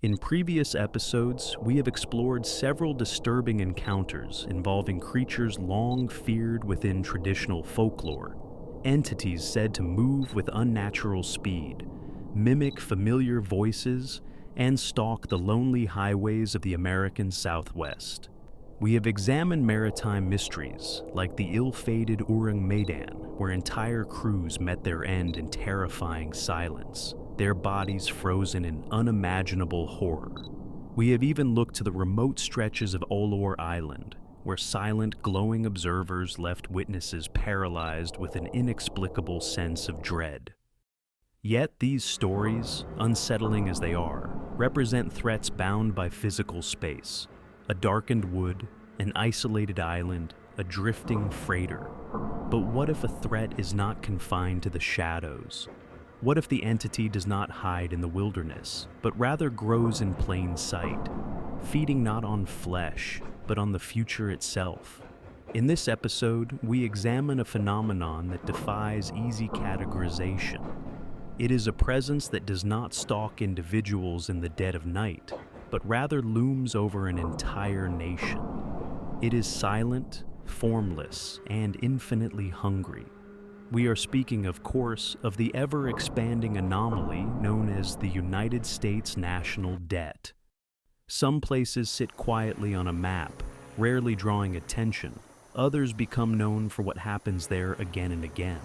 In previous episodes, we have explored several disturbing encounters involving creatures long feared within traditional folklore, entities said to move with unnatural speed, mimic familiar voices, and stalk the lonely highways of the American Southwest. We have examined maritime mysteries like the ill-fated Orang Medan, where entire crews met their end in terrifying silence, their bodies frozen in unimaginable horror. We have even looked to the remote stretches of Olor Island, where silent, glowing observers left witnesses paralyzed with an inexplicable sense of dread. Yet these stories, unsettling as they are, represent threats bound by physical space. A darkened wood, an isolated island, a drifting freighter. But what if a threat is not confined to the shadows? What if the entity does not hide in the wilderness, but rather grows in plain sight, feeding not on flesh, but on the future itself? In this episode, we examine a phenomenon that defies easy categorization. It is a presence that does not stalk individuals in the dead of night, but rather looms over an entire nation. It is silent, formless, and infinitely hungry. We are speaking, of course, of the ever-expanding anomaly known as the United States national debt. Some places sit quietly on a map, rarely drawing attention. Others become known for what happens there again and again.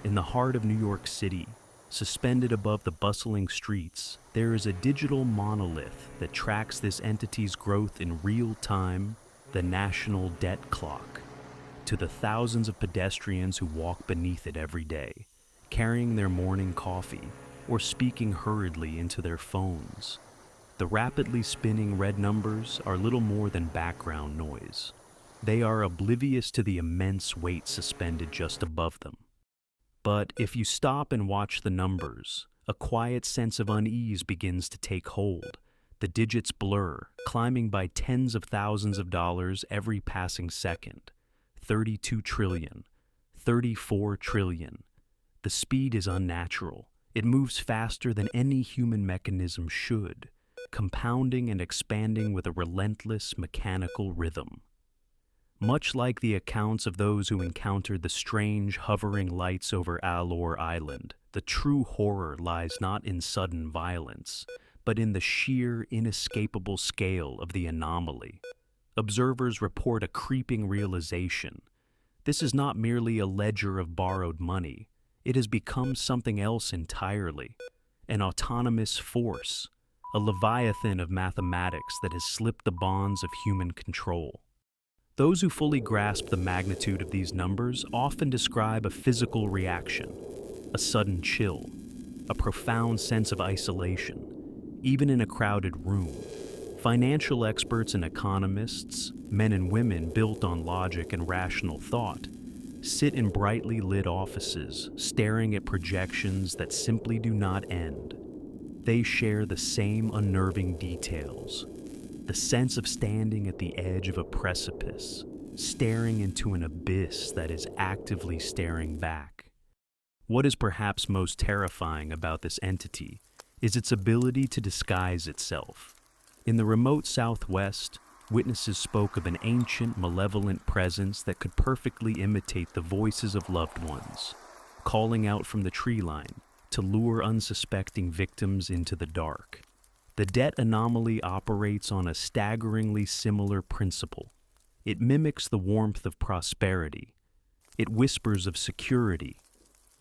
In the heart of New York City, suspended above the bustling streets, there is a digital monolith that tracks this entity's growth in real time, the national debt clock. To the thousands of pedestrians who walk beneath it every day, carrying their morning coffee or speaking hurriedly into their phones, the rapidly spinning red numbers are little more than background noise. They are oblivious to the immense weight suspended just above them. But if you stop and watch the numbers, a quiet sense of unease begins to take hold. The digits blur, climbing by tens of thousands of dollars every passing second. 32 trillion, 34 trillion. The speed is unnatural. It moves faster than any human mechanism should, compounding and expanding with a relentless mechanical rhythm. Much like the accounts of those who encountered the strange hovering lights over Alor Island, the true horror lies not in sudden violence, but in the sheer, inescapable scale of the anomaly. Observers report a creeping realization. This is not merely a ledger of borrowed money. It has become something else entirely. An autonomous force, a leviathan of mathematics that has slipped the bonds of human control. Those who fully grasp the magnitude of these numbers often describe a physical reaction, a sudden chill, a profound sense of isolation, even in a crowded room. Financial experts and economists, men and women built on logic and rational thought, sit in brightly lit offices, staring at projections that simply do not end. They share the same unnerving details. The sense of standing at the edge of a precipice, staring into an abyss that is actively staring back. What is perhaps most terrifying about this entity is its ability to disguise itself. In the remote Southwest, witnesses spoke of an ancient, malevolent presence that could perfectly imitate the voices of loved ones, calling out from the tree line to lure unsuspecting victims into the dark. The debt anomaly operates on a staggeringly similar principle. It mimics the warmth of prosperity. It whispers of security.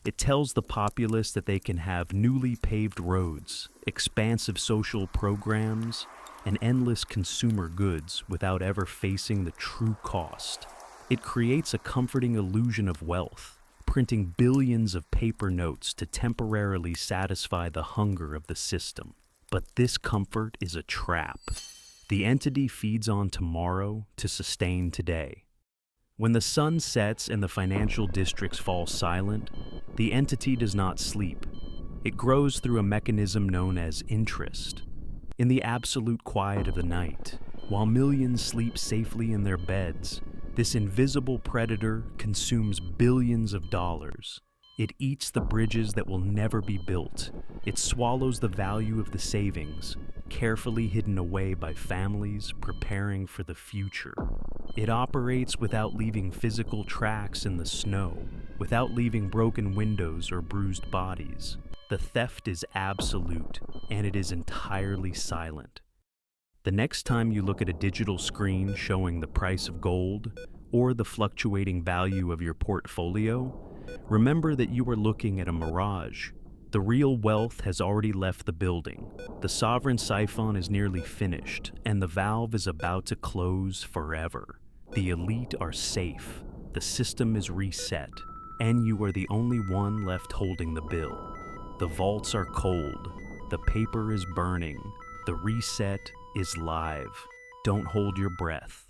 It tells the populace that they can have newly paved roads, expansive social programs, and endless consumer goods without ever facing the true cost. It creates a comforting illusion of wealth, printing billions of paper notes to temporarily satisfy the hunger of the system. But this comfort is a trap. The entity feeds on tomorrow to sustain today. When the sun sets and the financial districts fall silent, the entity does not sleep. It grows through a mechanism known as interest. In the absolute quiet of the night, while millions sleep safely in their beds, this invisible predator consumes billions of dollars. It eats the bridges that will never be built. It swallows the value of the savings, carefully hidden away by families preparing for the future. It operates without leaving physical tracks in the snow, without leaving broken windows or bruised bodies. The theft is absolute, and it is entirely silent. The next time you look at a digital screen showing the price of gold or the fluctuating value of your portfolio, remember that you are looking at a mirage. The real wealth has already left the building. The sovereign siphon is nearly finished, and the valve is about to close forever. The elite are safe, the system is reset, and you are the only one left holding the bill. The vaults are cold, the paper is burning, the reset is live. Don't hold your breath.